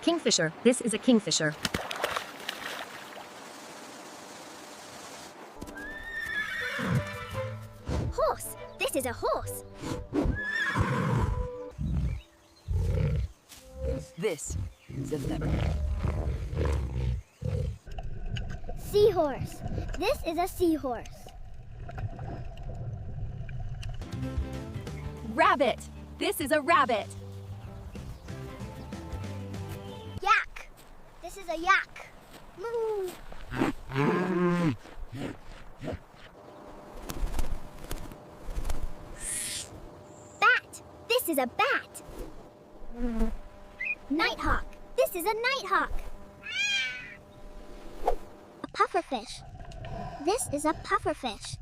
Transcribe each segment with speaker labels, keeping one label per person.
Speaker 1: Kingfisher. This is a kingfisher.
Speaker 2: Horse. This is a horse.
Speaker 3: This is a leopard.
Speaker 2: Seahorse. This is a seahorse.
Speaker 3: Rabbit. This is a rabbit.
Speaker 2: Yak. This is a yak. Moo. Bat. This is a bat. Nighthawk. This is a nighthawk. A pufferfish. This is a pufferfish.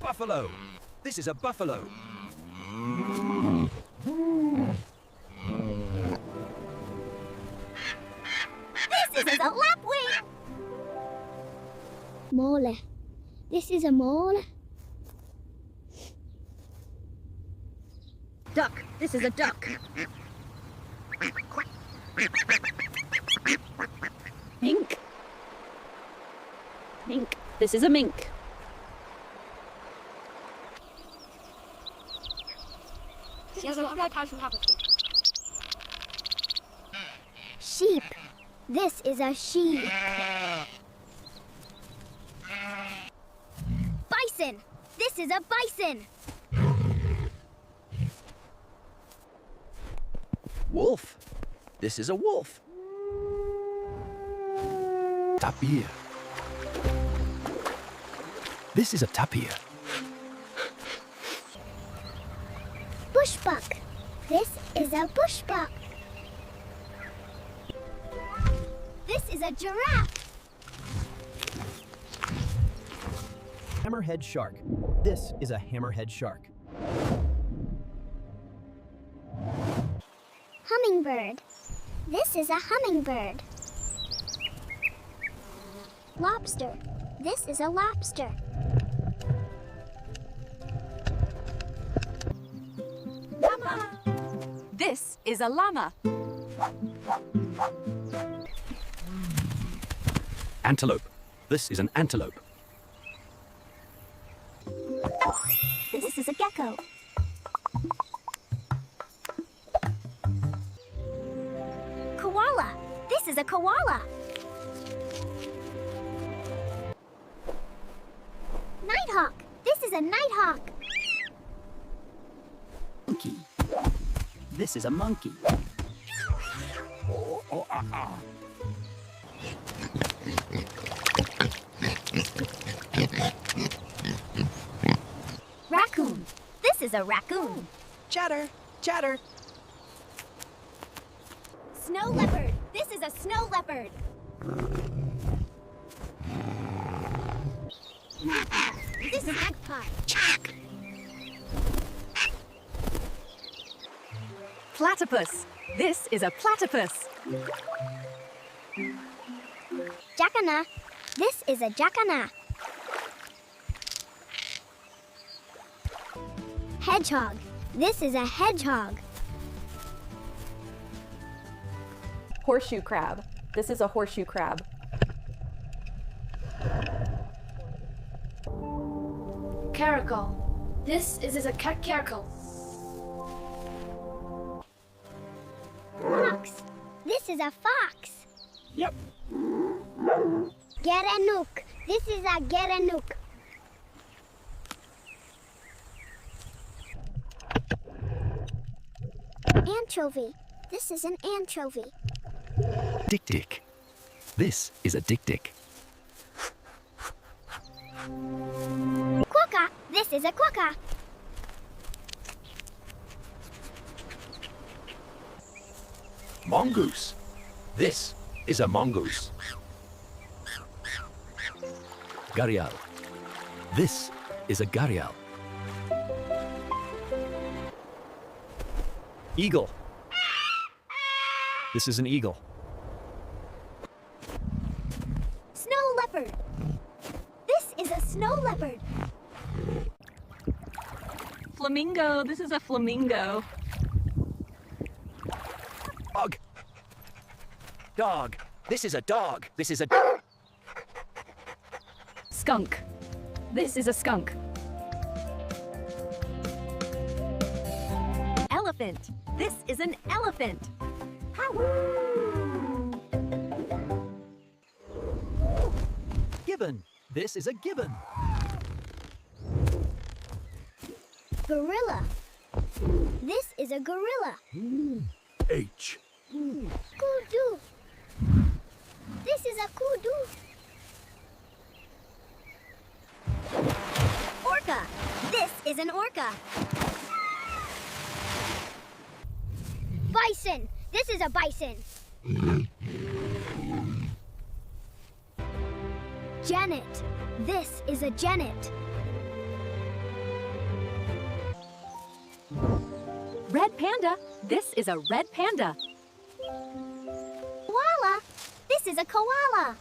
Speaker 4: Buffalo. This is a buffalo.
Speaker 2: This is a lapwing. Mole. This is a mole.
Speaker 3: Duck. This is a duck. Mink. Mink. This is a mink.
Speaker 2: Sheep. This is a sheep. Bison. This is a bison.
Speaker 4: Wolf. This is a wolf. Tapir. This is a tapir.
Speaker 2: Bushbuck. This is a bushbuck. This is a giraffe.
Speaker 4: Hammerhead shark. This is a hammerhead shark.
Speaker 2: Hummingbird. This is a hummingbird. Lobster. This is a lobster.
Speaker 3: Llama. This is a llama.
Speaker 4: Antelope. This is an antelope.
Speaker 2: This is a gecko. Koala. This is a koala. Nighthawk. This is a nighthawk.
Speaker 3: Monkey. This is a monkey.
Speaker 2: Raccoon. This is a raccoon.
Speaker 3: Chatter. Chatter.
Speaker 2: Snow leopard. This is a snow leopard. This is magpie.
Speaker 3: Platypus. This is a platypus.
Speaker 2: Jacana. This is a jacana. Hedgehog. This is a hedgehog.
Speaker 5: Horseshoe crab. This is a horseshoe crab.
Speaker 6: Caracal. This is a caracal.
Speaker 2: Fox. This is a fox.
Speaker 4: Yep.
Speaker 2: Gerenuk. This is a gerenuk. Anchovy. This is an anchovy.
Speaker 4: Dik-dik. This is a dik-dik.
Speaker 2: Quokka. This is a quokka.
Speaker 4: Mongoose. This is a mongoose. Gharial. This is a gharial. Eagle. This is an eagle.
Speaker 2: Snow leopard. This is a snow leopard.
Speaker 5: Flamingo. This is a flamingo.
Speaker 4: Dog. Dog. This is a dog. This is a...
Speaker 3: Skunk. This is a skunk.
Speaker 1: Elephant. This is an elephant.
Speaker 4: Gibbon. This is a gibbon.
Speaker 2: Gorilla. This is a gorilla.
Speaker 4: H.
Speaker 2: Kudu. This is a kudu. Orca. This is an orca. Bison. This is a bison. Janet. This is a genet.
Speaker 3: Red panda. This is a red panda.
Speaker 2: Koala. This is a koala.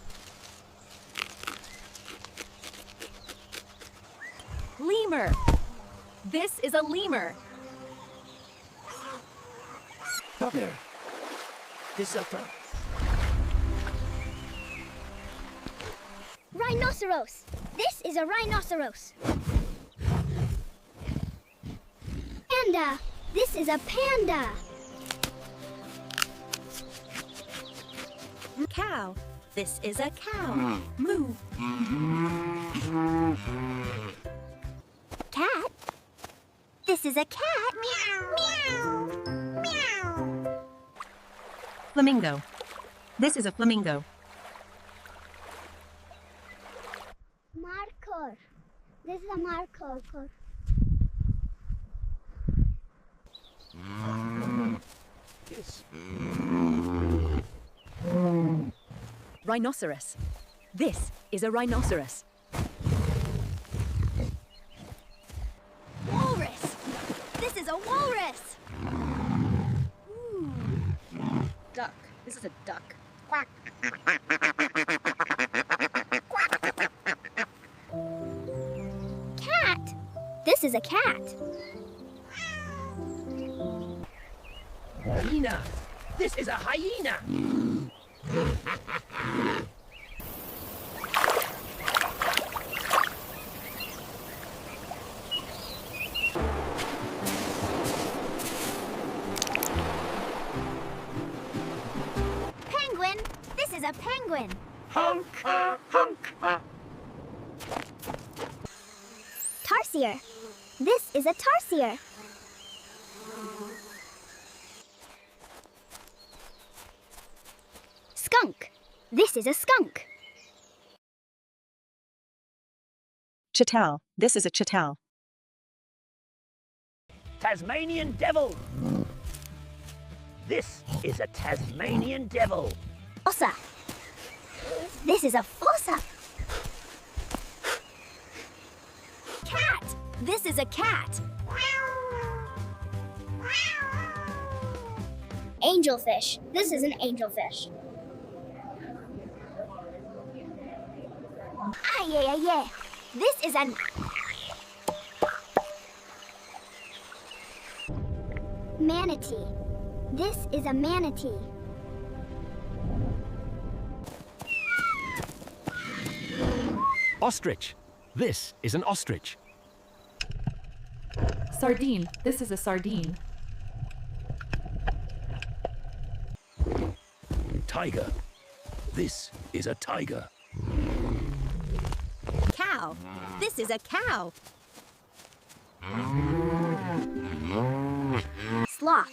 Speaker 3: Lemur. This is a lemur.
Speaker 4: Toddler. This is a...
Speaker 2: Rhinoceros. This is a rhinoceros. Panda. This is a panda.
Speaker 1: Cow. This is a cow. Moo.
Speaker 2: Cat. This is a cat. Meow. Meow. Meow.
Speaker 1: Flamingo. This is a flamingo.
Speaker 2: Marker. This is a marker.
Speaker 4: Yes.
Speaker 3: Rhinoceros. This is a rhinoceros.
Speaker 2: Walrus. This is a walrus.
Speaker 1: Duck. This is a duck. Quack.
Speaker 2: Cat. This is a cat.
Speaker 4: Hyena. This is a hyena.
Speaker 2: Penguin. This is a penguin. Tarsier. This is a tarsier. Skunk. This is a skunk.
Speaker 1: Chital. This is a chital.
Speaker 4: Tasmanian devil. This is a Tasmanian devil.
Speaker 2: Fossa. This is a fossa. Cat.
Speaker 1: This is a cat.
Speaker 2: Angelfish. This is an angelfish. Ah, yeah. This is an... Manatee. This is a manatee.
Speaker 4: Ostrich. This is an ostrich.
Speaker 5: Sardine. This is a sardine.
Speaker 4: Tiger. This is a tiger.
Speaker 1: Cow. This is a cow.
Speaker 2: Sloth.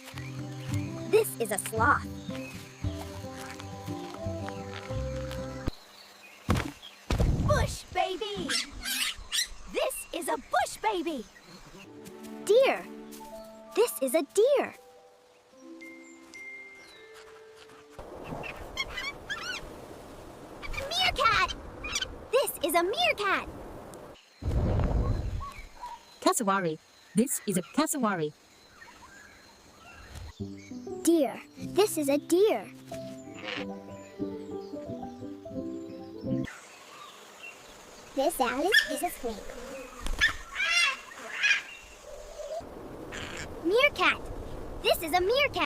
Speaker 2: This is a sloth.
Speaker 1: Bush baby. This is a bush baby.
Speaker 2: Deer. This is a deer. Meerkat. This is a meerkat.
Speaker 1: Cassowary. This is a cassowary.
Speaker 2: Deer. This is a deer. This Alice is a snake. Meerkat. This is a meerkat.